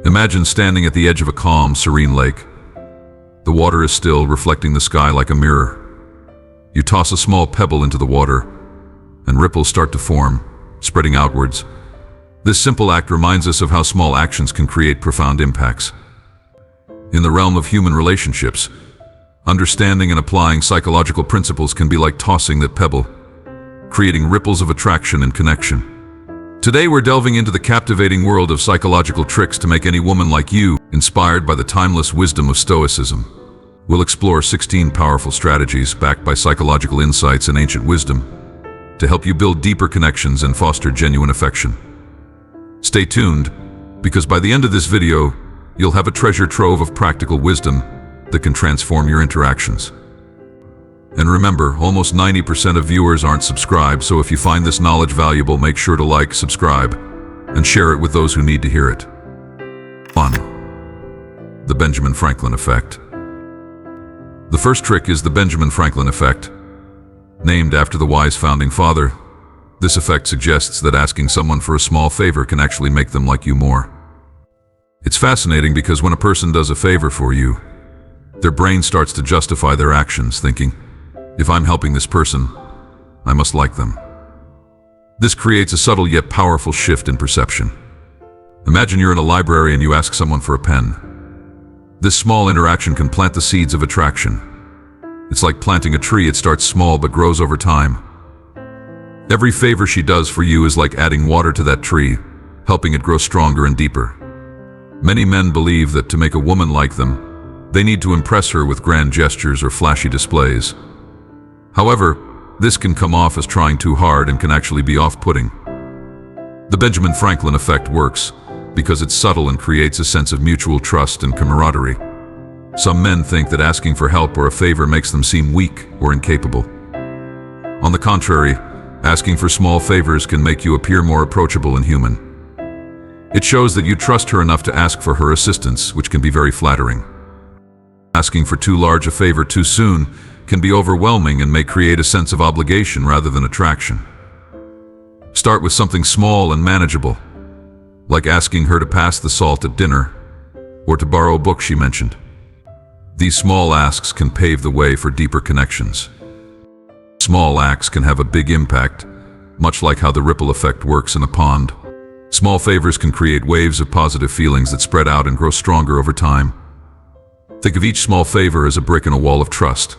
Imagine standing at the edge of a calm, serene lake. The water is still, reflecting the sky like a mirror. You toss a small pebble into the water, and ripples start to form, spreading outwards. This simple act reminds us of how small actions can create profound impacts. In the realm of human relationships, understanding and applying psychological principles can be like tossing that pebble, creating ripples of attraction and connection. Today we're delving into the captivating world of psychological tricks to make any woman like you, inspired by the timeless wisdom of Stoicism. We'll explore 16 powerful strategies backed by psychological insights and ancient wisdom to help you build deeper connections and foster genuine affection. Stay tuned, because by the end of this video, you'll have a treasure trove of practical wisdom that can transform your interactions. And remember, almost 90% of viewers aren't subscribed, so if you find this knowledge valuable, make sure to like, subscribe, and share it with those who need to hear it. 1. The Benjamin Franklin effect. The first trick is the Benjamin Franklin effect. Named after the wise founding father, this effect suggests that asking someone for a small favor can actually make them like you more. It's fascinating because when a person does a favor for you, their brain starts to justify their actions, thinking, if I'm helping this person, I must like them. This creates a subtle yet powerful shift in perception. Imagine you're in a library and you ask someone for a pen. This small interaction can plant the seeds of attraction. It's like planting a tree. It starts small but grows over time. Every favor she does for you is like adding water to that tree, helping it grow stronger and deeper. Many men believe that to make a woman like them, they need to impress her with grand gestures or flashy displays. However, this can come off as trying too hard and can actually be off-putting. The Benjamin Franklin effect works because it's subtle and creates a sense of mutual trust and camaraderie. Some men think that asking for help or a favor makes them seem weak or incapable. On the contrary, asking for small favors can make you appear more approachable and human. It shows that you trust her enough to ask for her assistance, which can be very flattering. Asking for too large a favor too soon can be overwhelming and may create a sense of obligation rather than attraction. Start with something small and manageable, like asking her to pass the salt at dinner or to borrow a book she mentioned. These small asks can pave the way for deeper connections. Small acts can have a big impact, much like how the ripple effect works in a pond. Small favors can create waves of positive feelings that spread out and grow stronger over time. Think of each small favor as a brick in a wall of trust.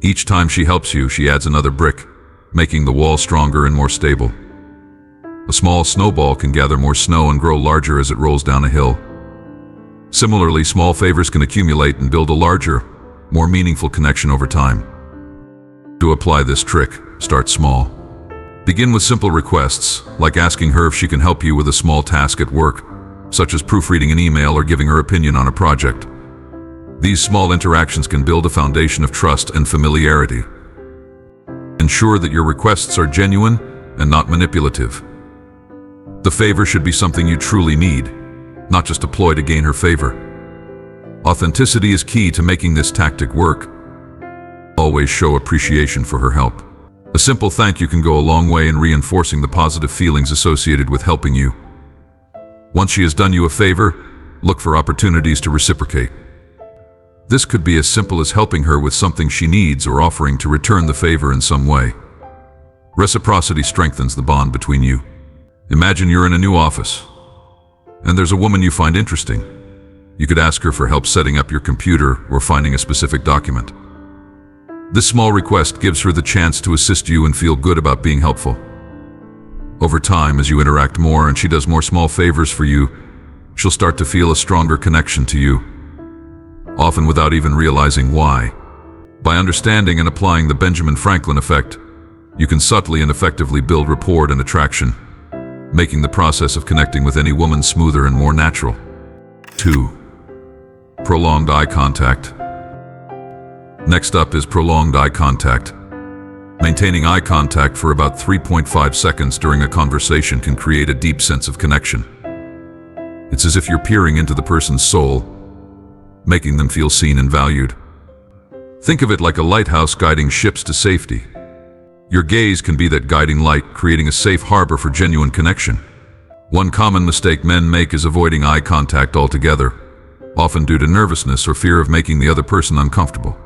Each time she helps you, she adds another brick, making the wall stronger and more stable. A small snowball can gather more snow and grow larger as it rolls down a hill. Similarly, small favors can accumulate and build a larger, more meaningful connection over time. To apply this trick, start small. Begin with simple requests, like asking her if she can help you with a small task at work, such as proofreading an email or giving her opinion on a project. These small interactions can build a foundation of trust and familiarity. Ensure that your requests are genuine and not manipulative. The favor should be something you truly need, not just a ploy to gain her favor. Authenticity is key to making this tactic work. Always show appreciation for her help. A simple thank you can go a long way in reinforcing the positive feelings associated with helping you. Once she has done you a favor, look for opportunities to reciprocate. This could be as simple as helping her with something she needs or offering to return the favor in some way. Reciprocity strengthens the bond between you. Imagine you're in a new office, and there's a woman you find interesting. You could ask her for help setting up your computer or finding a specific document. This small request gives her the chance to assist you and feel good about being helpful. Over time, as you interact more and she does more small favors for you, she'll start to feel a stronger connection to you, often without even realizing why. By understanding and applying the Benjamin Franklin effect, you can subtly and effectively build rapport and attraction, making the process of connecting with any woman smoother and more natural. 2. Prolonged eye contact. Next up is prolonged eye contact. Maintaining eye contact for about 3.5 seconds during a conversation can create a deep sense of connection. It's as if you're peering into the person's soul, making them feel seen and valued. Think of it like a lighthouse guiding ships to safety. Your gaze can be that guiding light, creating a safe harbor for genuine connection. One common mistake men make is avoiding eye contact altogether, often due to nervousness or fear of making the other person uncomfortable.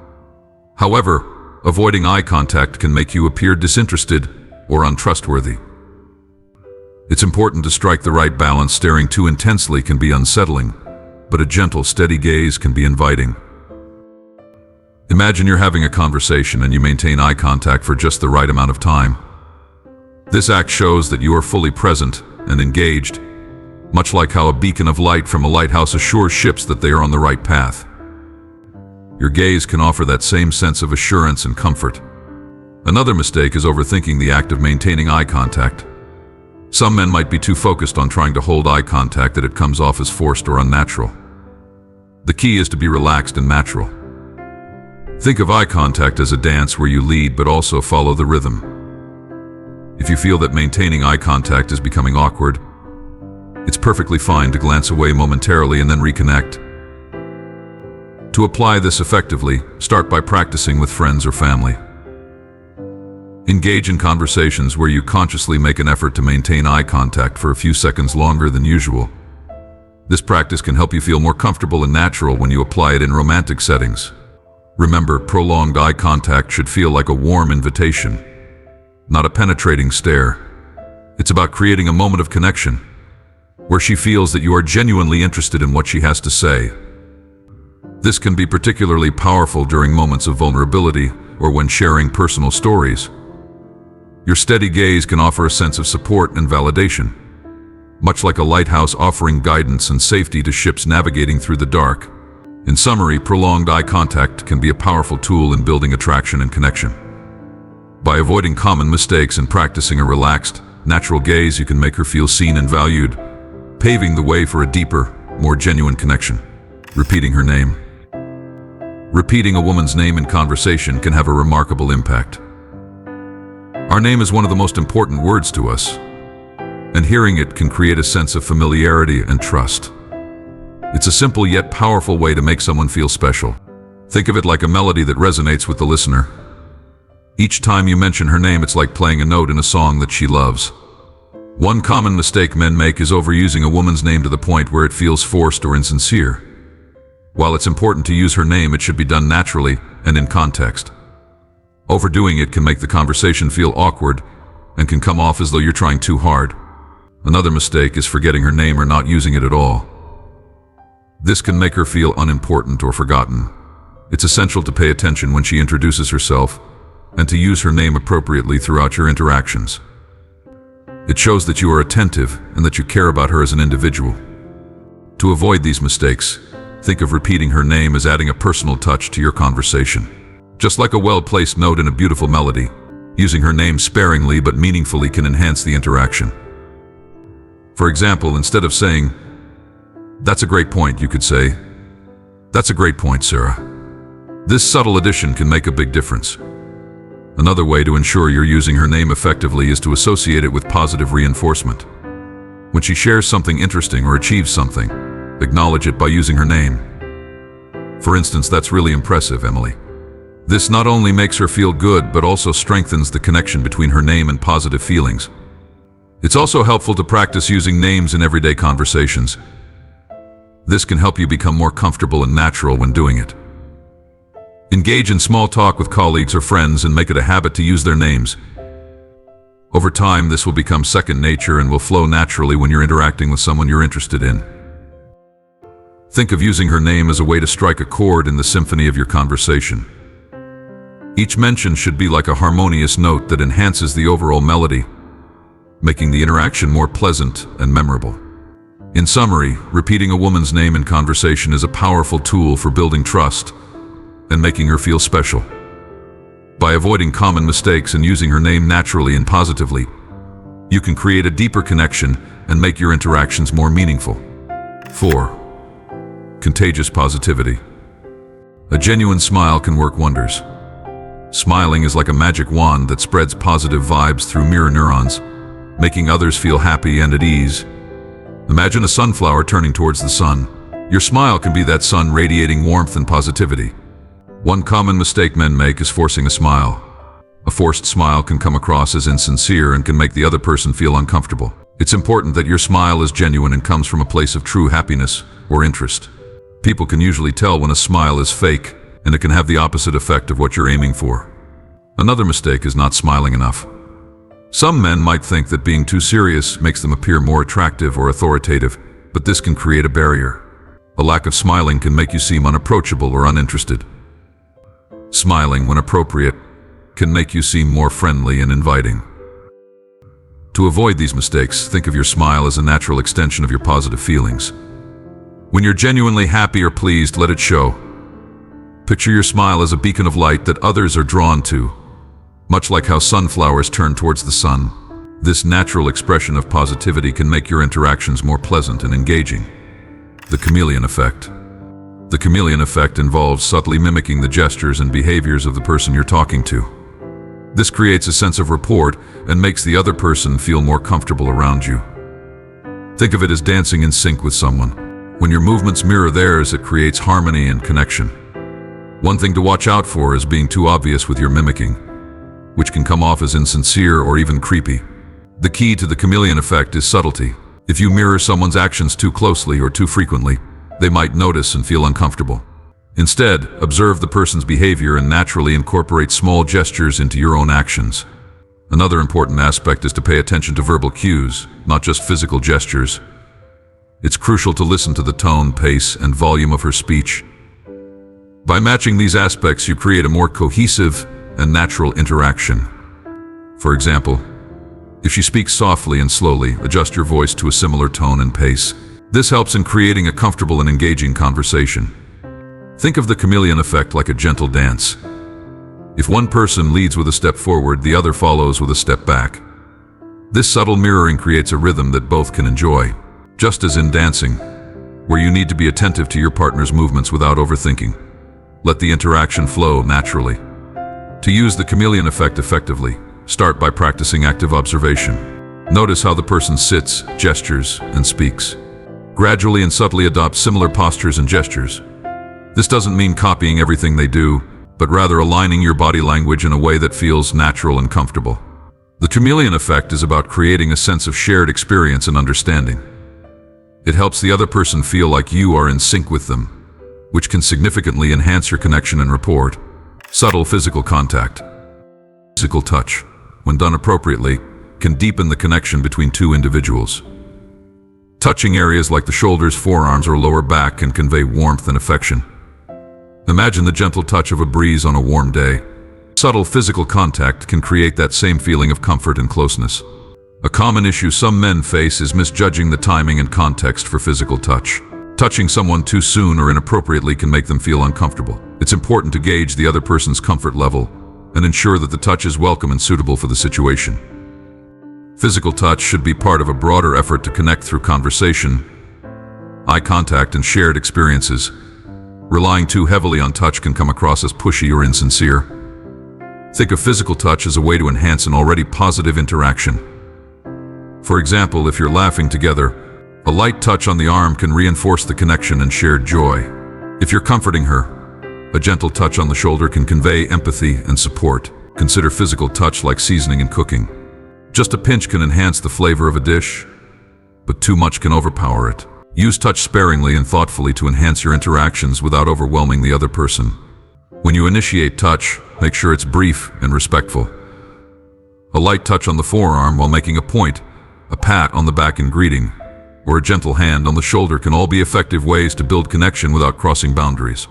However, avoiding eye contact can make you appear disinterested or untrustworthy. It's important to strike the right balance. Staring too intensely can be unsettling, but a gentle, steady gaze can be inviting. Imagine you're having a conversation and you maintain eye contact for just the right amount of time. This act shows that you are fully present and engaged, much like how a beacon of light from a lighthouse assures ships that they are on the right path. Your gaze can offer that same sense of assurance and comfort. Another mistake is overthinking the act of maintaining eye contact. Some men might be too focused on trying to hold eye contact that it comes off as forced or unnatural. The key is to be relaxed and natural. Think of eye contact as a dance where you lead but also follow the rhythm. If you feel that maintaining eye contact is becoming awkward, it's perfectly fine to glance away momentarily and then reconnect. To apply this effectively, start by practicing with friends or family. Engage in conversations where you consciously make an effort to maintain eye contact for a few seconds longer than usual. This practice can help you feel more comfortable and natural when you apply it in romantic settings. Remember, prolonged eye contact should feel like a warm invitation, not a penetrating stare. It's about creating a moment of connection, where she feels that you are genuinely interested in what she has to say. This can be particularly powerful during moments of vulnerability or when sharing personal stories. Your steady gaze can offer a sense of support and validation, much like a lighthouse offering guidance and safety to ships navigating through the dark. In summary, prolonged eye contact can be a powerful tool in building attraction and connection. By avoiding common mistakes and practicing a relaxed, natural gaze, you can make her feel seen and valued, paving the way for a deeper, more genuine connection. Repeating her name. Repeating a woman's name in conversation can have a remarkable impact. Our name is one of the most important words to us, and hearing it can create a sense of familiarity and trust. It's a simple yet powerful way to make someone feel special. Think of it like a melody that resonates with the listener. Each time you mention her name, it's like playing a note in a song that she loves. One common mistake men make is overusing a woman's name to the point where it feels forced or insincere. While it's important to use her name, it should be done naturally and in context. Overdoing it can make the conversation feel awkward and can come off as though you're trying too hard. Another mistake is forgetting her name or not using it at all. This can make her feel unimportant or forgotten. It's essential to pay attention when she introduces herself and to use her name appropriately throughout your interactions. It shows that you are attentive and that you care about her as an individual. To avoid these mistakes, think of repeating her name as adding a personal touch to your conversation. Just like a well-placed note in a beautiful melody, using her name sparingly but meaningfully can enhance the interaction. For example, instead of saying, "That's a great point," you could say, "That's a great point, Sarah." This subtle addition can make a big difference. Another way to ensure you're using her name effectively is to associate it with positive reinforcement. When she shares something interesting or achieves something, acknowledge it by using her name. For instance, "That's really impressive, Emily." This not only makes her feel good, but also strengthens the connection between her name and positive feelings. It's also helpful to practice using names in everyday conversations. This can help you become more comfortable and natural when doing it. Engage in small talk with colleagues or friends and make it a habit to use their names. Over time, this will become second nature and will flow naturally when you're interacting with someone you're interested in. Think of using her name as a way to strike a chord in the symphony of your conversation. Each mention should be like a harmonious note that enhances the overall melody, making the interaction more pleasant and memorable. In summary, repeating a woman's name in conversation is a powerful tool for building trust and making her feel special. By avoiding common mistakes and using her name naturally and positively, you can create a deeper connection and make your interactions more meaningful. 4. Contagious positivity. A genuine smile can work wonders. Smiling is like a magic wand that spreads positive vibes through mirror neurons, making others feel happy and at ease. Imagine a sunflower turning towards the sun. Your smile can be that sun radiating warmth and positivity. One common mistake men make is forcing a smile. A forced smile can come across as insincere and can make the other person feel uncomfortable. It's important that your smile is genuine and comes from a place of true happiness or interest. People can usually tell when a smile is fake, and it can have the opposite effect of what you're aiming for. Another mistake is not smiling enough. Some men might think that being too serious makes them appear more attractive or authoritative, but this can create a barrier. A lack of smiling can make you seem unapproachable or uninterested. Smiling, when appropriate, can make you seem more friendly and inviting. To avoid these mistakes, think of your smile as a natural extension of your positive feelings. When you're genuinely happy or pleased, let it show. Picture your smile as a beacon of light that others are drawn to, much like how sunflowers turn towards the sun. This natural expression of positivity can make your interactions more pleasant and engaging. The chameleon effect. The chameleon effect involves subtly mimicking the gestures and behaviors of the person you're talking to. This creates a sense of rapport and makes the other person feel more comfortable around you. Think of it as dancing in sync with someone. When your movements mirror theirs, it creates harmony and connection. One thing to watch out for is being too obvious with your mimicking, which can come off as insincere or even creepy. The key to the chameleon effect is subtlety. If you mirror someone's actions too closely or too frequently, they might notice and feel uncomfortable. Instead, observe the person's behavior and naturally incorporate small gestures into your own actions. Another important aspect is to pay attention to verbal cues, not just physical gestures. It's crucial to listen to the tone, pace, and volume of her speech. By matching these aspects, you create a more cohesive and natural interaction. For example, if she speaks softly and slowly, adjust your voice to a similar tone and pace. This helps in creating a comfortable and engaging conversation. Think of the chameleon effect like a gentle dance. If one person leads with a step forward, the other follows with a step back. This subtle mirroring creates a rhythm that both can enjoy. Just as in dancing, where you need to be attentive to your partner's movements without overthinking. Let the interaction flow naturally. To use the chameleon effect effectively, start by practicing active observation. Notice how the person sits, gestures, and speaks. Gradually and subtly adopt similar postures and gestures. This doesn't mean copying everything they do, but rather aligning your body language in a way that feels natural and comfortable. The chameleon effect is about creating a sense of shared experience and understanding. It helps the other person feel like you are in sync with them, which can significantly enhance your connection and rapport. Subtle physical contact. Physical touch, when done appropriately, can deepen the connection between two individuals. Touching areas like the shoulders, forearms, or lower back can convey warmth and affection. Imagine the gentle touch of a breeze on a warm day. Subtle physical contact can create that same feeling of comfort and closeness. A common issue some men face is misjudging the timing and context for physical touch. Touching someone too soon or inappropriately can make them feel uncomfortable. It's important to gauge the other person's comfort level and ensure that the touch is welcome and suitable for the situation. Physical touch should be part of a broader effort to connect through conversation, eye contact, and shared experiences. Relying too heavily on touch can come across as pushy or insincere. Think of physical touch as a way to enhance an already positive interaction. For example, if you're laughing together, a light touch on the arm can reinforce the connection and shared joy. If you're comforting her, a gentle touch on the shoulder can convey empathy and support. Consider physical touch like seasoning in cooking. Just a pinch can enhance the flavor of a dish, but too much can overpower it. Use touch sparingly and thoughtfully to enhance your interactions without overwhelming the other person. When you initiate touch, make sure it's brief and respectful. A light touch on the forearm while making a point, a pat on the back in greeting, or a gentle hand on the shoulder can all be effective ways to build connection without crossing boundaries.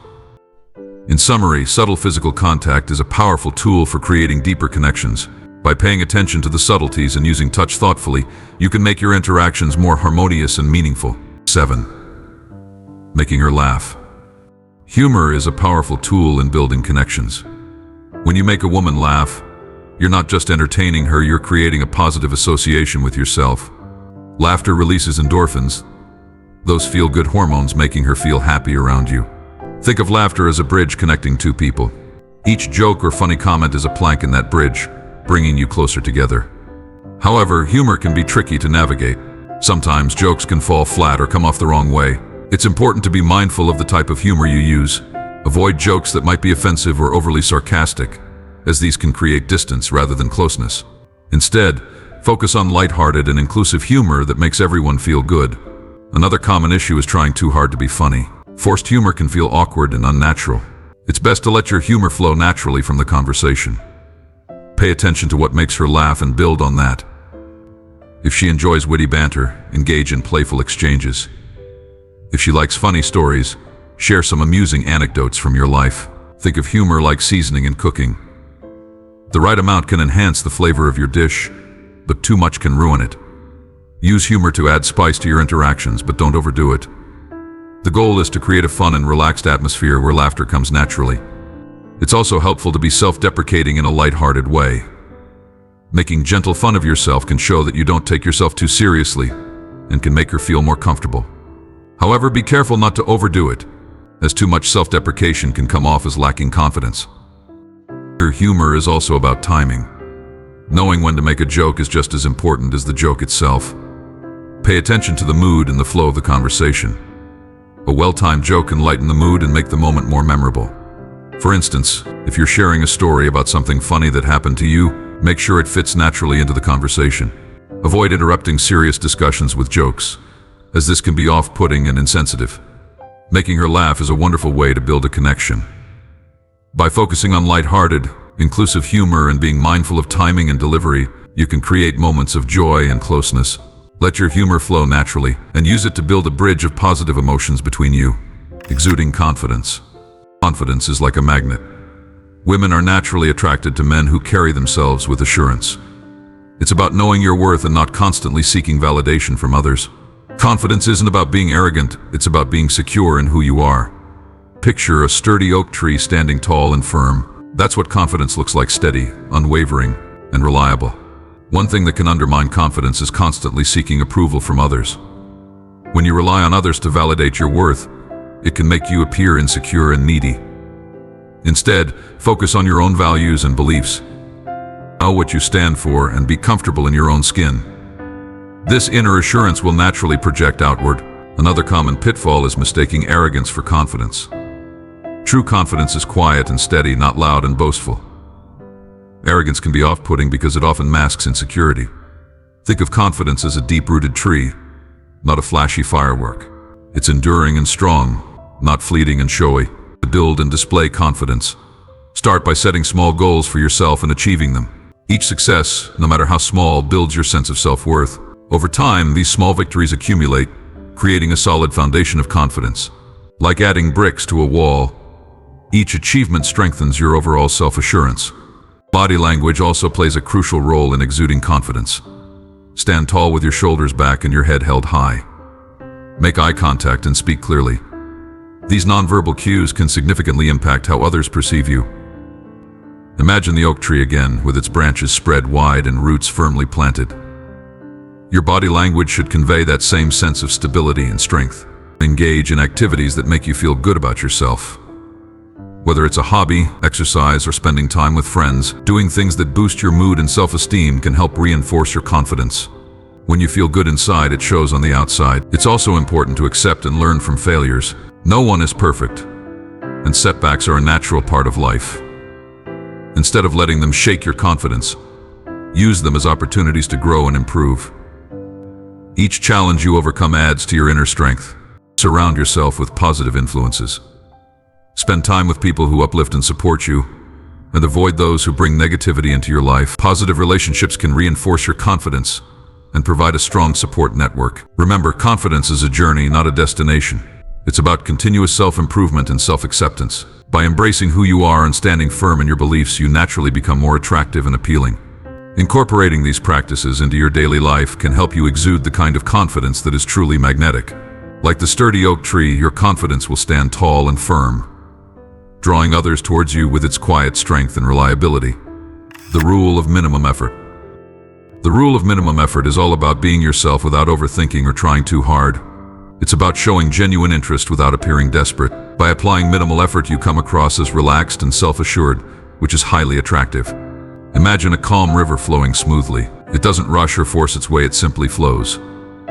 In summary, subtle physical contact is a powerful tool for creating deeper connections. By paying attention to the subtleties and using touch thoughtfully, you can make your interactions more harmonious and meaningful. 7. Making her laugh. Humor is a powerful tool in building connections. When you make a woman laugh, you're not just entertaining her, you're creating a positive association with yourself. Laughter releases endorphins, those feel-good hormones making her feel happy around you. Think of laughter as a bridge connecting two people. Each joke or funny comment is a plank in that bridge, bringing you closer together. However, humor can be tricky to navigate. Sometimes jokes can fall flat or come off the wrong way. It's important to be mindful of the type of humor you use. Avoid jokes that might be offensive or overly sarcastic, as these can create distance rather than closeness. Instead, focus on lighthearted and inclusive humor that makes everyone feel good. Another common issue is trying too hard to be funny. Forced humor can feel awkward and unnatural. It's best to let your humor flow naturally from the conversation. Pay attention to what makes her laugh and build on that. If she enjoys witty banter, engage in playful exchanges. If she likes funny stories, share some amusing anecdotes from your life. Think of humor like seasoning in cooking. The right amount can enhance the flavor of your dish, but too much can ruin it. Use humor to add spice to your interactions, but don't overdo it. The goal is to create a fun and relaxed atmosphere where laughter comes naturally. It's also helpful to be self-deprecating in a lighthearted way. Making gentle fun of yourself can show that you don't take yourself too seriously and can make her feel more comfortable. However, be careful not to overdo it, as too much self-deprecation can come off as lacking confidence. Your humor is also about timing. Knowing when to make a joke is just as important as the joke itself. Pay attention to the mood and the flow of the conversation. A well-timed joke can lighten the mood and make the moment more memorable. For instance, if you're sharing a story about something funny that happened to you, make sure it fits naturally into the conversation. Avoid interrupting serious discussions with jokes, as this can be off-putting and insensitive. Making her laugh is a wonderful way to build a connection. By focusing on lighthearted, inclusive humor and being mindful of timing and delivery, you can create moments of joy and closeness. Let your humor flow naturally and use it to build a bridge of positive emotions between you. Exuding confidence. Confidence is like a magnet. Women are naturally attracted to men who carry themselves with assurance. It's about knowing your worth and not constantly seeking validation from others. Confidence isn't about being arrogant, it's about being secure in who you are. Picture a sturdy oak tree standing tall and firm. That's what confidence looks like: steady, unwavering, and reliable. One thing that can undermine confidence is constantly seeking approval from others. When you rely on others to validate your worth, it can make you appear insecure and needy. Instead, focus on your own values and beliefs. Know what you stand for and be comfortable in your own skin. This inner assurance will naturally project outward. Another common pitfall is mistaking arrogance for confidence. True confidence is quiet and steady, not loud and boastful. Arrogance can be off-putting because it often masks insecurity. Think of confidence as a deep-rooted tree, not a flashy firework. It's enduring and strong, not fleeting and showy. To build and display confidence, start by setting small goals for yourself and achieving them. Each success, no matter how small, builds your sense of self-worth. Over time, these small victories accumulate, creating a solid foundation of confidence. Like adding bricks to a wall, each achievement strengthens your overall self-assurance. Body language also plays a crucial role in exuding confidence. Stand tall with your shoulders back and your head held high. Make eye contact and speak clearly. These nonverbal cues can significantly impact how others perceive you. Imagine the oak tree again, with its branches spread wide and roots firmly planted. Your body language should convey that same sense of stability and strength. Engage in activities that make you feel good about yourself. Whether it's a hobby, exercise, or spending time with friends, doing things that boost your mood and self-esteem can help reinforce your confidence. When you feel good inside, it shows on the outside. It's also important to accept and learn from failures. No one is perfect, and setbacks are a natural part of life. Instead of letting them shake your confidence, use them as opportunities to grow and improve. Each challenge you overcome adds to your inner strength. Surround yourself with positive influences. Spend time with people who uplift and support you, and avoid those who bring negativity into your life. Positive relationships can reinforce your confidence and provide a strong support network. Remember, confidence is a journey, not a destination. It's about continuous self-improvement and self-acceptance. By embracing who you are and standing firm in your beliefs, you naturally become more attractive and appealing. Incorporating these practices into your daily life can help you exude the kind of confidence that is truly magnetic. Like the sturdy oak tree, your confidence will stand tall and firm, drawing others towards you with its quiet strength and reliability. The rule of minimum effort. The rule of minimum effort is all about being yourself without overthinking or trying too hard. It's about showing genuine interest without appearing desperate. By applying minimal effort, you come across as relaxed and self-assured, which is highly attractive. Imagine a calm river flowing smoothly. It doesn't rush or force its way, it simply flows,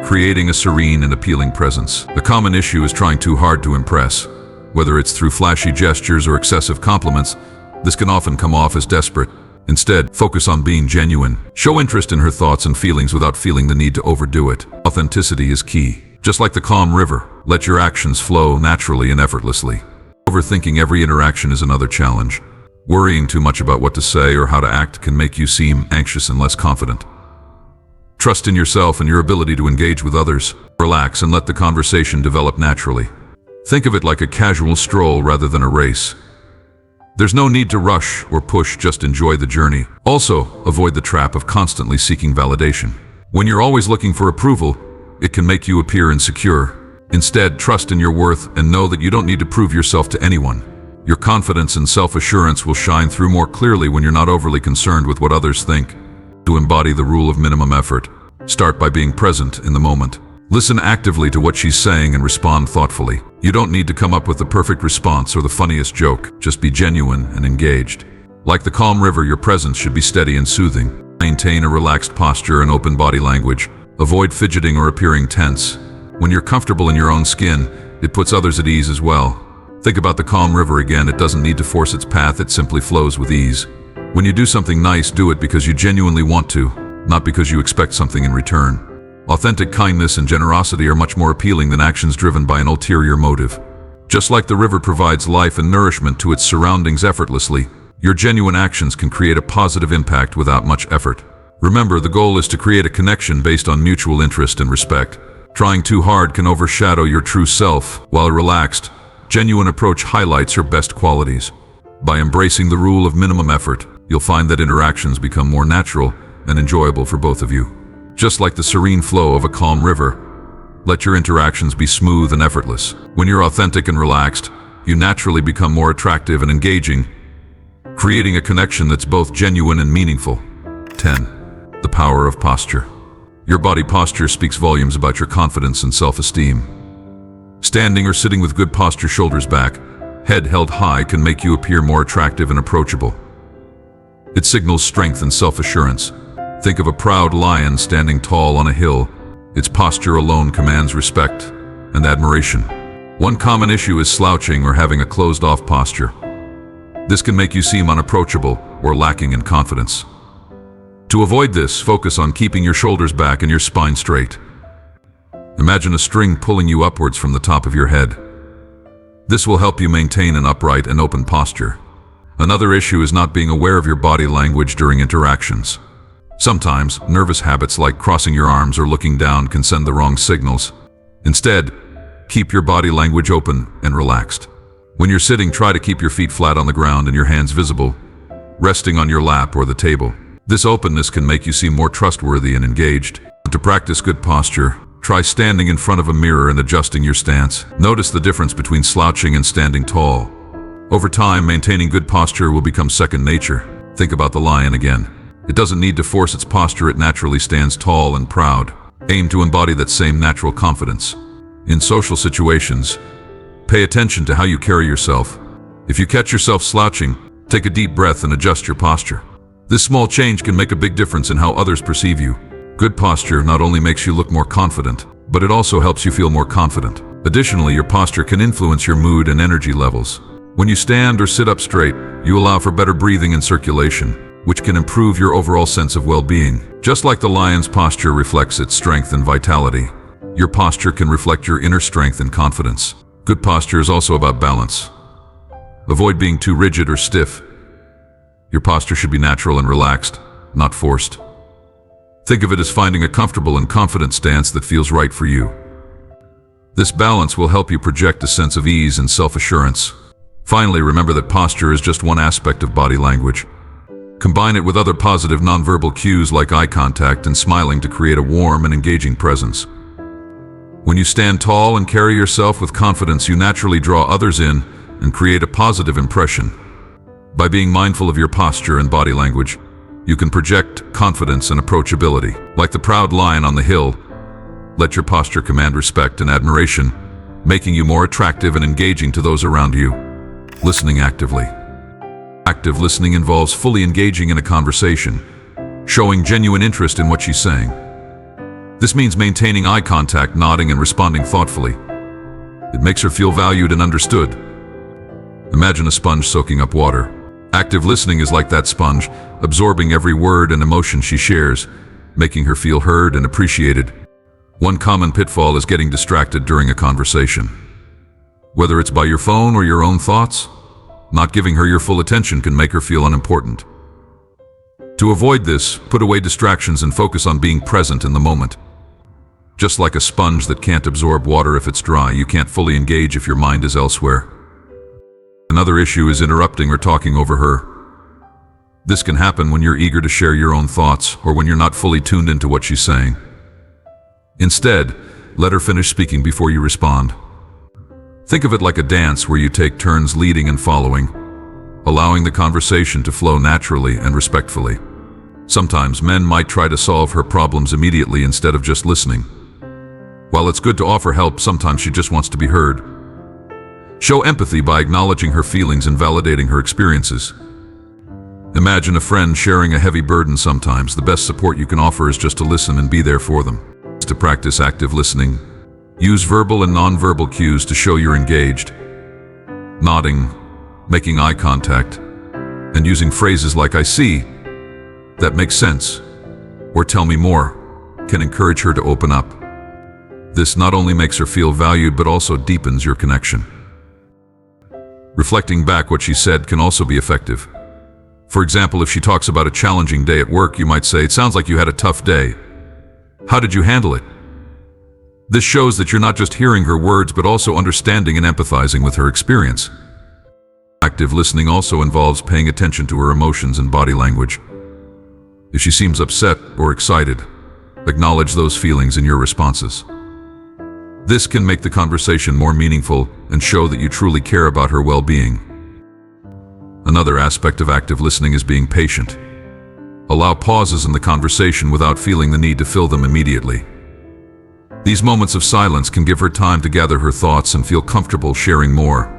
creating a serene and appealing presence. The common issue is trying too hard to impress. Whether it's through flashy gestures or excessive compliments, this can often come off as desperate. Instead, focus on being genuine. Show interest in her thoughts and feelings without feeling the need to overdo it. Authenticity is key. Just like the calm river, let your actions flow naturally and effortlessly. Overthinking every interaction is another challenge. Worrying too much about what to say or how to act can make you seem anxious and less confident. Trust in yourself and your ability to engage with others. Relax and let the conversation develop naturally. Think of it like a casual stroll rather than a race. There's no need to rush or push, just enjoy the journey. Also, avoid the trap of constantly seeking validation. When you're always looking for approval, it can make you appear insecure. Instead, trust in your worth and know that you don't need to prove yourself to anyone. Your confidence and self-assurance will shine through more clearly when you're not overly concerned with what others think. To embody the rule of minimum effort, start by being present in the moment. Listen actively to what she's saying and respond thoughtfully. You don't need to come up with the perfect response or the funniest joke. Just be genuine and engaged. Like the calm river, your presence should be steady and soothing. Maintain a relaxed posture and open body language. Avoid fidgeting or appearing tense. When you're comfortable in your own skin, it puts others at ease as well. Think about the calm river again. It doesn't need to force its path, it simply flows with ease. When you do something nice, do it because you genuinely want to, not because you expect something in return. Authentic kindness and generosity are much more appealing than actions driven by an ulterior motive. Just like the river provides life and nourishment to its surroundings effortlessly, your genuine actions can create a positive impact without much effort. Remember, the goal is to create a connection based on mutual interest and respect. Trying too hard can overshadow your true self, while a relaxed, genuine approach highlights your best qualities. By embracing the rule of minimum effort, you'll find that interactions become more natural and enjoyable for both of you. Just like the serene flow of a calm river, let your interactions be smooth and effortless. When you're authentic and relaxed, you naturally become more attractive and engaging, creating a connection that's both genuine and meaningful. 10. The power of posture. Your body posture speaks volumes about your confidence and self-esteem. Standing or sitting with good posture, shoulders back, head held high, can make you appear more attractive and approachable. It signals strength and self-assurance. Think of a proud lion standing tall on a hill. Its posture alone commands respect and admiration. One common issue is slouching or having a closed-off posture. This can make you seem unapproachable or lacking in confidence. To avoid this, focus on keeping your shoulders back and your spine straight. Imagine a string pulling you upwards from the top of your head. This will help you maintain an upright and open posture. Another issue is not being aware of your body language during interactions. Sometimes, nervous habits like crossing your arms or looking down can send the wrong signals. Instead, keep your body language open and relaxed. When you're sitting, try to keep your feet flat on the ground and your hands visible, resting on your lap or the table. This openness can make you seem more trustworthy and engaged. To practice good posture, try standing in front of a mirror and adjusting your stance. Notice the difference between slouching and standing tall. Over time, maintaining good posture will become second nature. Think about the lion again. It doesn't need to force its posture, it naturally stands tall and proud. Aim to embody that same natural confidence. In social situations, pay attention to how you carry yourself. If you catch yourself slouching, take a deep breath and adjust your posture. This small change can make a big difference in how others perceive you. Good posture not only makes you look more confident, but it also helps you feel more confident. Additionally, your posture can influence your mood and energy levels. When you stand or sit up straight, you allow for better breathing and circulation, which can improve your overall sense of well-being. Just like the lion's posture reflects its strength and vitality, your posture can reflect your inner strength and confidence. Good posture is also about balance. Avoid being too rigid or stiff. Your posture should be natural and relaxed, not forced. Think of it as finding a comfortable and confident stance that feels right for you. This balance will help you project a sense of ease and self-assurance. Finally, remember that posture is just one aspect of body language. Combine it with other positive nonverbal cues like eye contact and smiling to create a warm and engaging presence. When you stand tall and carry yourself with confidence, you naturally draw others in and create a positive impression. By being mindful of your posture and body language, you can project confidence and approachability. Like the proud lion on the hill, let your posture command respect and admiration, making you more attractive and engaging to those around you. Listening actively. Active listening involves fully engaging in a conversation, showing genuine interest in what she's saying. This means maintaining eye contact, nodding, and responding thoughtfully. It makes her feel valued and understood. Imagine a sponge soaking up water. Active listening is like that sponge, absorbing every word and emotion she shares, making her feel heard and appreciated. One common pitfall is getting distracted during a conversation. Whether it's by your phone or your own thoughts, not giving her your full attention can make her feel unimportant. To avoid this, put away distractions and focus on being present in the moment. Just like a sponge that can't absorb water if it's dry, you can't fully engage if your mind is elsewhere. Another issue is interrupting or talking over her. This can happen when you're eager to share your own thoughts or when you're not fully tuned into what she's saying. Instead, let her finish speaking before you respond. Think of it like a dance where you take turns leading and following, allowing the conversation to flow naturally and respectfully. Sometimes men might try to solve her problems immediately instead of just listening. While it's good to offer help, sometimes she just wants to be heard. Show empathy by acknowledging her feelings and validating her experiences. Imagine a friend sharing a heavy burden. Sometimes the best support you can offer is just to listen and be there for them. To practice active listening, use verbal and nonverbal cues to show you're engaged. Nodding, making eye contact, and using phrases like "I see," "That makes sense," or "Tell me more," can encourage her to open up. This not only makes her feel valued but also deepens your connection. Reflecting back what she said can also be effective. For example, if she talks about a challenging day at work, you might say, "It sounds like you had a tough day. How did you handle it?" This shows that you're not just hearing her words but also understanding and empathizing with her experience. Active listening also involves paying attention to her emotions and body language. If she seems upset or excited, acknowledge those feelings in your responses. This can make the conversation more meaningful and show that you truly care about her well-being. Another aspect of active listening is being patient. Allow pauses in the conversation without feeling the need to fill them immediately. These moments of silence can give her time to gather her thoughts and feel comfortable sharing more.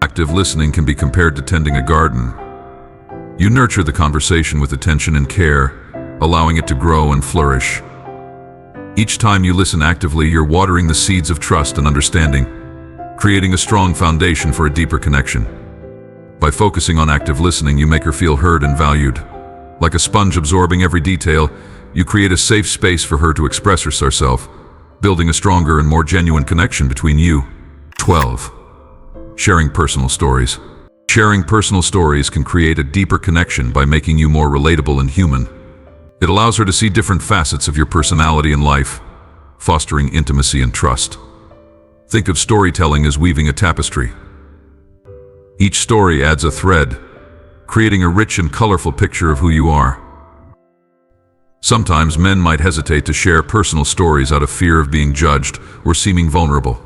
Active listening can be compared to tending a garden. You nurture the conversation with attention and care, allowing it to grow and flourish. Each time you listen actively, you're watering the seeds of trust and understanding, creating a strong foundation for a deeper connection. By focusing on active listening, you make her feel heard and valued. Like a sponge absorbing every detail, you create a safe space for her to express herself, building a stronger and more genuine connection between you. 12. Sharing personal stories. Sharing personal stories can create a deeper connection by making you more relatable and human. It allows her to see different facets of your personality and life, fostering intimacy and trust. Think of storytelling as weaving a tapestry. Each story adds a thread, creating a rich and colorful picture of who you are. Sometimes men might hesitate to share personal stories out of fear of being judged or seeming vulnerable.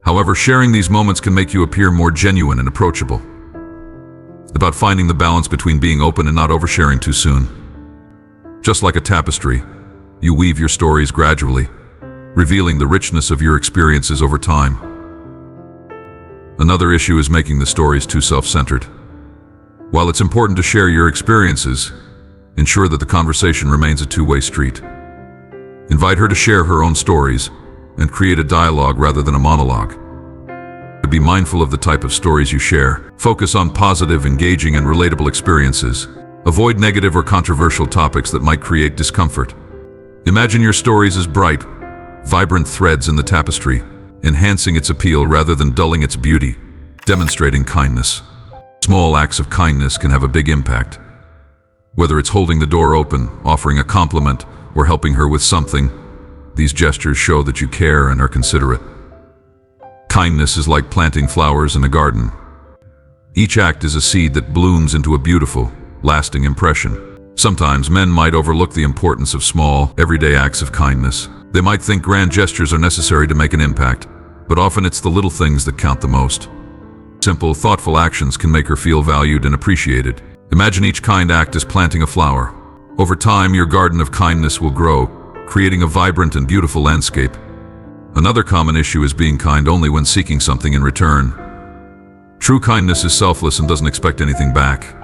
However, sharing these moments can make you appear more genuine and approachable. It's about finding the balance between being open and not oversharing too soon. Just like a tapestry, you weave your stories gradually, revealing the richness of your experiences over time. Another issue is making the stories too self-centered. While it's important to share your experiences, ensure that the conversation remains a two-way street. Invite her to share her own stories and create a dialogue rather than a monologue. Be mindful of the type of stories you share. Focus on positive, engaging, and relatable experiences. Avoid negative or controversial topics that might create discomfort. Imagine your stories as bright, vibrant threads in the tapestry, enhancing its appeal rather than dulling its beauty. Demonstrating kindness. Small acts of kindness can have a big impact. Whether it's holding the door open, offering a compliment, or helping her with something, these gestures show that you care and are considerate. Kindness is like planting flowers in a garden. Each act is a seed that blooms into a beautiful, lasting impression. Sometimes men might overlook the importance of small, everyday acts of kindness. They might think grand gestures are necessary to make an impact, but often it's the little things that count the most. Simple, thoughtful actions can make her feel valued and appreciated. Imagine each kind act as planting a flower. Over time, your garden of kindness will grow, creating a vibrant and beautiful landscape. Another common issue is being kind only when seeking something in return. True kindness is selfless and doesn't expect anything back.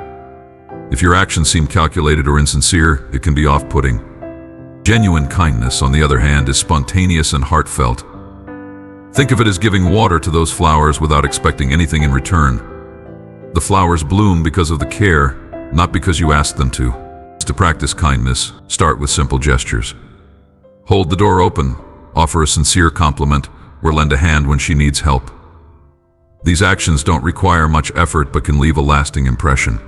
If your actions seem calculated or insincere, it can be off-putting. Genuine kindness, on the other hand, is spontaneous and heartfelt. Think of it as giving water to those flowers without expecting anything in return. The flowers bloom because of the care, not because you asked them to. To practice kindness, start with simple gestures. Hold the door open, offer a sincere compliment, or lend a hand when she needs help. These actions don't require much effort but can leave a lasting impression.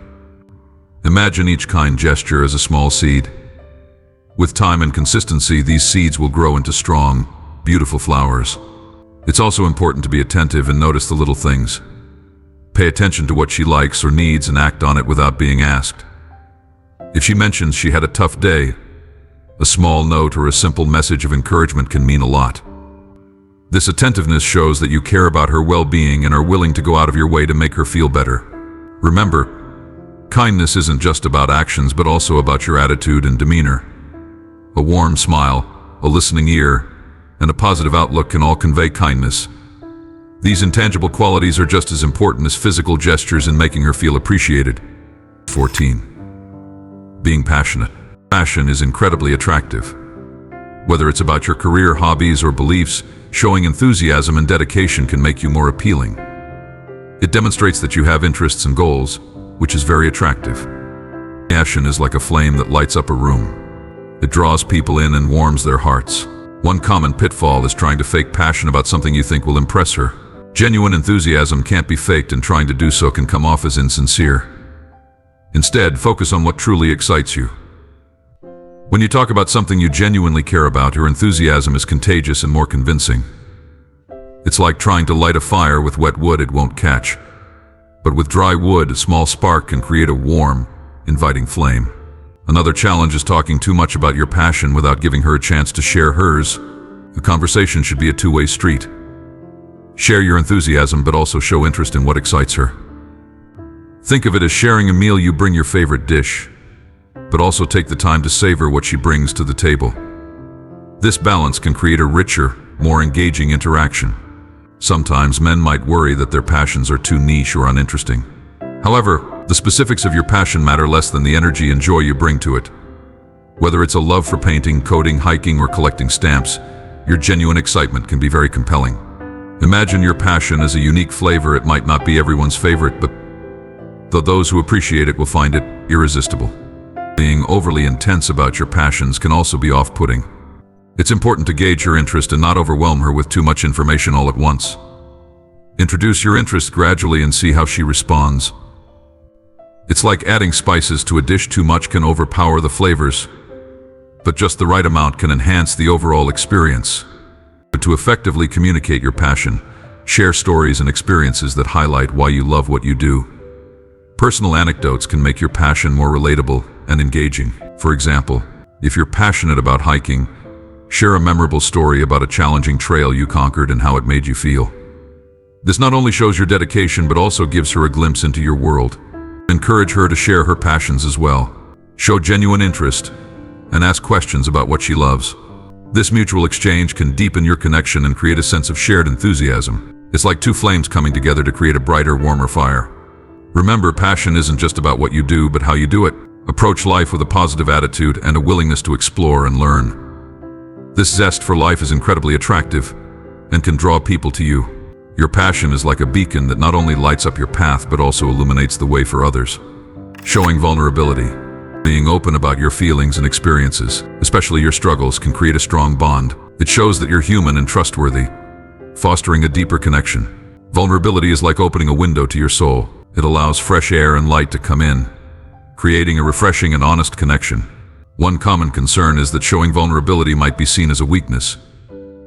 Imagine each kind gesture as a small seed. With time and consistency, these seeds will grow into strong, beautiful flowers. It's also important to be attentive and notice the little things. Pay attention to what she likes or needs and act on it without being asked. If she mentions she had a tough day, a small note or a simple message of encouragement can mean a lot. This attentiveness shows that you care about her well-being and are willing to go out of your way to make her feel better. Remember, kindness isn't just about actions but also about your attitude and demeanor. A warm smile, a listening ear, and a positive outlook can all convey kindness. These intangible qualities are just as important as physical gestures in making her feel appreciated. 14. Being passionate. Passion is incredibly attractive. Whether it's about your career, hobbies, or beliefs, showing enthusiasm and dedication can make you more appealing. It demonstrates that you have interests and goals, which is very attractive. Passion is like a flame that lights up a room. It draws people in and warms their hearts. One common pitfall is trying to fake passion about something you think will impress her. Genuine enthusiasm can't be faked, and trying to do so can come off as insincere. Instead, focus on what truly excites you. When you talk about something you genuinely care about, your enthusiasm is contagious and more convincing. It's like trying to light a fire with wet wood; it won't catch. But with dry wood, a small spark can create a warm, inviting flame. Another challenge is talking too much about your passion without giving her a chance to share hers. The conversation should be a two-way street. Share your enthusiasm, but also show interest in what excites her. Think of it as sharing a meal. You bring your favorite dish, but also take the time to savor what she brings to the table. This balance can create a richer, more engaging interaction. Sometimes men might worry that their passions are too niche or uninteresting. However, the specifics of your passion matter less than the energy and joy you bring to it. Whether it's a love for painting, coding, hiking, or collecting stamps, your genuine excitement can be very compelling. Imagine your passion as a unique flavor. It might not be everyone's favorite, but those who appreciate it will find it irresistible. Being overly intense about your passions can also be off-putting. It's important to gauge her interest and not overwhelm her with too much information all at once. Introduce your interest gradually and see how she responds. It's like adding spices to a dish. Too much can overpower the flavors, but just the right amount can enhance the overall experience. To effectively communicate your passion, share stories and experiences that highlight why you love what you do. Personal anecdotes can make your passion more relatable and engaging. For example, if you're passionate about hiking, share a memorable story about a challenging trail you conquered and how it made you feel. This not only shows your dedication but also gives her a glimpse into your world. Encourage her to share her passions as well. Show genuine interest and ask questions about what she loves. This mutual exchange can deepen your connection and create a sense of shared enthusiasm. It's like two flames coming together to create a brighter, warmer fire. Remember, passion isn't just about what you do, but how you do it. Approach life with a positive attitude and a willingness to explore and learn. This zest for life is incredibly attractive and can draw people to you. Your passion is like a beacon that not only lights up your path but also illuminates the way for others. Showing vulnerability. Being open about your feelings and experiences, especially your struggles, can create a strong bond. It shows that you're human and trustworthy, fostering a deeper connection. Vulnerability is like opening a window to your soul. It allows fresh air and light to come in, creating a refreshing and honest connection. One common concern is that showing vulnerability might be seen as a weakness.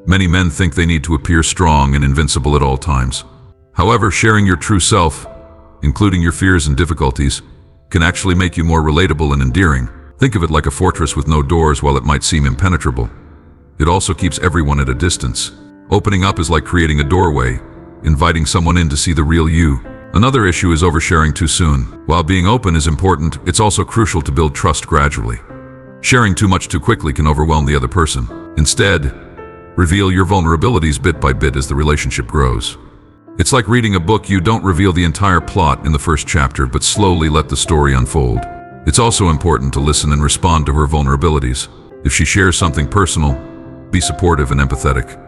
Many men think they need to appear strong and invincible at all times. However, sharing your true self, including your fears and difficulties, can actually make you more relatable and endearing. Think of it like a fortress with no doors. While it might seem impenetrable, it also keeps everyone at a distance. Opening up is like creating a doorway, inviting someone in to see the real you. Another issue is oversharing too soon. While being open is important, it's also crucial to build trust gradually. Sharing too much too quickly can overwhelm the other person. Instead, reveal your vulnerabilities bit by bit as the relationship grows. It's like reading a book. You don't reveal the entire plot in the first chapter, but slowly let the story unfold. It's also important to listen and respond to her vulnerabilities. If she shares something personal, be supportive and empathetic.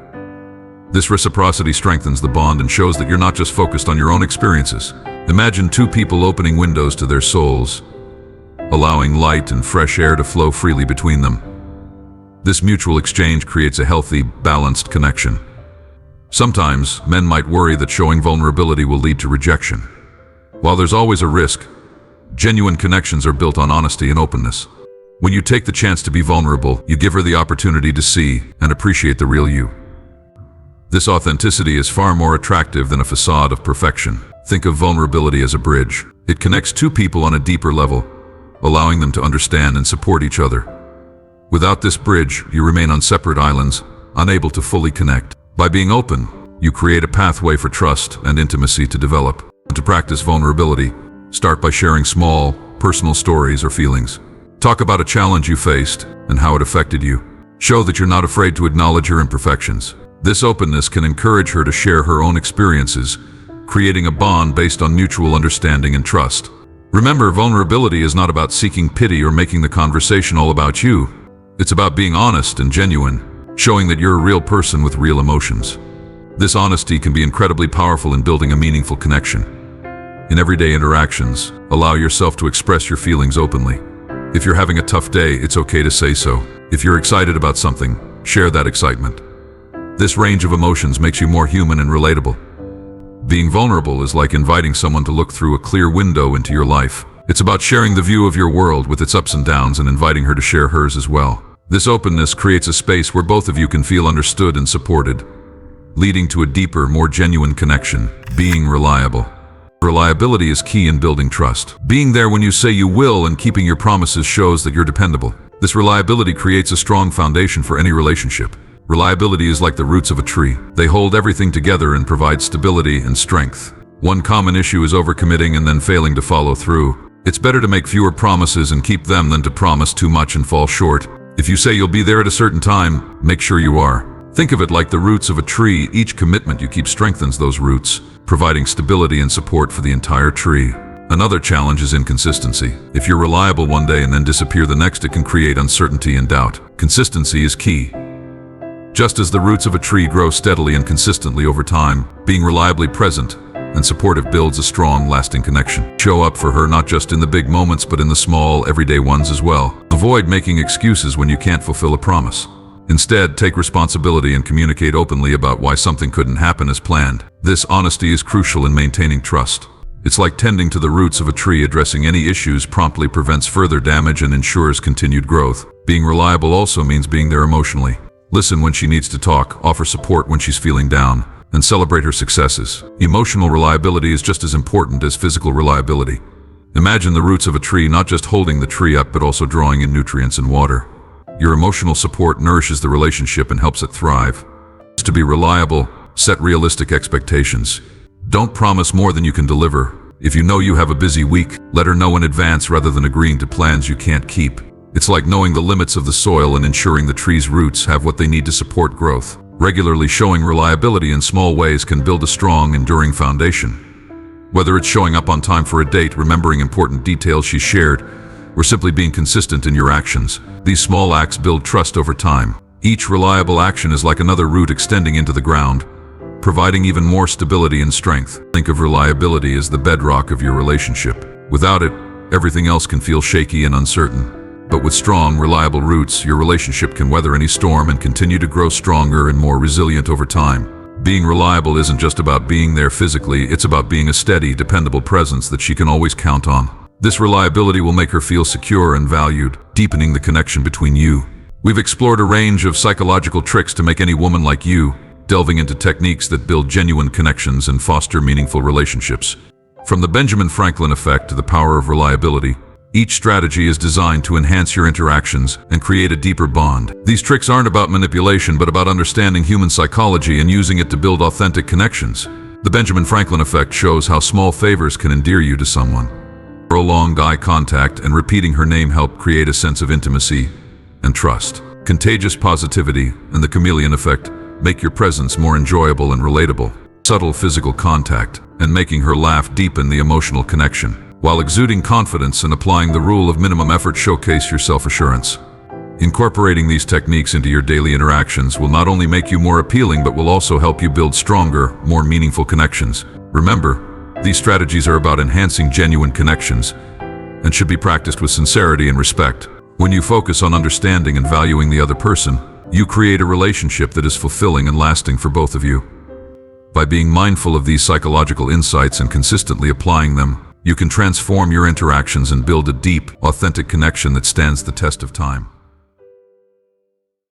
This reciprocity strengthens the bond and shows that you're not just focused on your own experiences. Imagine two people opening windows to their souls, allowing light and fresh air to flow freely between them. This mutual exchange creates a healthy, balanced connection. Sometimes, men might worry that showing vulnerability will lead to rejection. While there's always a risk, genuine connections are built on honesty and openness. When you take the chance to be vulnerable, you give her the opportunity to see and appreciate the real you. This authenticity is far more attractive than a facade of perfection. Think of vulnerability as a bridge. It connects two people on a deeper level, allowing them to understand and support each other. Without this bridge, you remain on separate islands, unable to fully connect. By being open, you create a pathway for trust and intimacy to develop. To practice vulnerability, start by sharing small, personal stories or feelings. Talk about a challenge you faced and how it affected you. Show that you're not afraid to acknowledge your imperfections. This openness can encourage her to share her own experiences, creating a bond based on mutual understanding and trust. Remember, vulnerability is not about seeking pity or making the conversation all about you. It's about being honest and genuine, showing that you're a real person with real emotions. This honesty can be incredibly powerful in building a meaningful connection. In everyday interactions, allow yourself to express your feelings openly. If you're having a tough day, it's okay to say so. If you're excited about something, share that excitement. This range of emotions makes you more human and relatable. Being vulnerable is like inviting someone to look through a clear window into your life. It's about sharing the view of your world with its ups and downs and inviting her to share hers as well. This openness creates a space where both of you can feel understood and supported, leading to a deeper, more genuine connection. Being reliable. Reliability is key in building trust. Being there when you say you will and keeping your promises shows that you're dependable. This reliability creates a strong foundation for any relationship. Reliability is like the roots of a tree. They hold everything together and provide stability and strength. One common issue is overcommitting and then failing to follow through. It's better to make fewer promises and keep them than to promise too much and fall short. If you say you'll be there at a certain time, make sure you are. Think of it like the roots of a tree. Each commitment you keep strengthens those roots, providing stability and support for the entire tree. Another challenge is inconsistency. If you're reliable one day and then disappear the next, it can create uncertainty and doubt. Consistency is key. Just as the roots of a tree grow steadily and consistently over time, being reliably present and supportive builds a strong, lasting connection. Show up for her not just in the big moments, but in the small, everyday ones as well. Avoid making excuses when you can't fulfill a promise. Instead, take responsibility and communicate openly about why something couldn't happen as planned. This honesty is crucial in maintaining trust. It's like tending to the roots of a tree. Addressing any issues promptly prevents further damage and ensures continued growth. Being reliable also means being there emotionally. Listen when she needs to talk, offer support when she's feeling down, and celebrate her successes. Emotional reliability is just as important as physical reliability. Imagine the roots of a tree not just holding the tree up but also drawing in nutrients and water. Your emotional support nourishes the relationship and helps it thrive. To be reliable, set realistic expectations. Don't promise more than you can deliver. If you know you have a busy week, let her know in advance rather than agreeing to plans you can't keep. It's like knowing the limits of the soil and ensuring the tree's roots have what they need to support growth. Regularly showing reliability in small ways can build a strong, enduring foundation. Whether it's showing up on time for a date, remembering important details she shared, or simply being consistent in your actions, these small acts build trust over time. Each reliable action is like another root extending into the ground, providing even more stability and strength. Think of reliability as the bedrock of your relationship. Without it, everything else can feel shaky and uncertain. But with strong, reliable roots, your relationship can weather any storm and continue to grow stronger and more resilient over time. Being reliable isn't just about being there physically, it's about being a steady, dependable presence that she can always count on. This reliability will make her feel secure and valued, deepening the connection between you. We've explored a range of psychological tricks to make any woman like you, delving into techniques that build genuine connections and foster meaningful relationships. From the Benjamin Franklin effect to the power of reliability, each strategy is designed to enhance your interactions and create a deeper bond. These tricks aren't about manipulation, but about understanding human psychology and using it to build authentic connections. The Benjamin Franklin effect shows how small favors can endear you to someone. Prolonged eye contact and repeating her name help create a sense of intimacy and trust. Contagious positivity and the chameleon effect make your presence more enjoyable and relatable. Subtle physical contact and making her laugh deepen the emotional connection, while exuding confidence and applying the rule of minimum effort showcase your self-assurance. Incorporating these techniques into your daily interactions will not only make you more appealing, but will also help you build stronger, more meaningful connections. Remember, These strategies are about enhancing genuine connections and should be practiced with sincerity and respect. When you focus on understanding and valuing the other person, you create a relationship that is fulfilling and lasting for both of you. By being mindful of these psychological insights and consistently applying them, you can transform your interactions and build a deep, authentic connection that stands the test of time.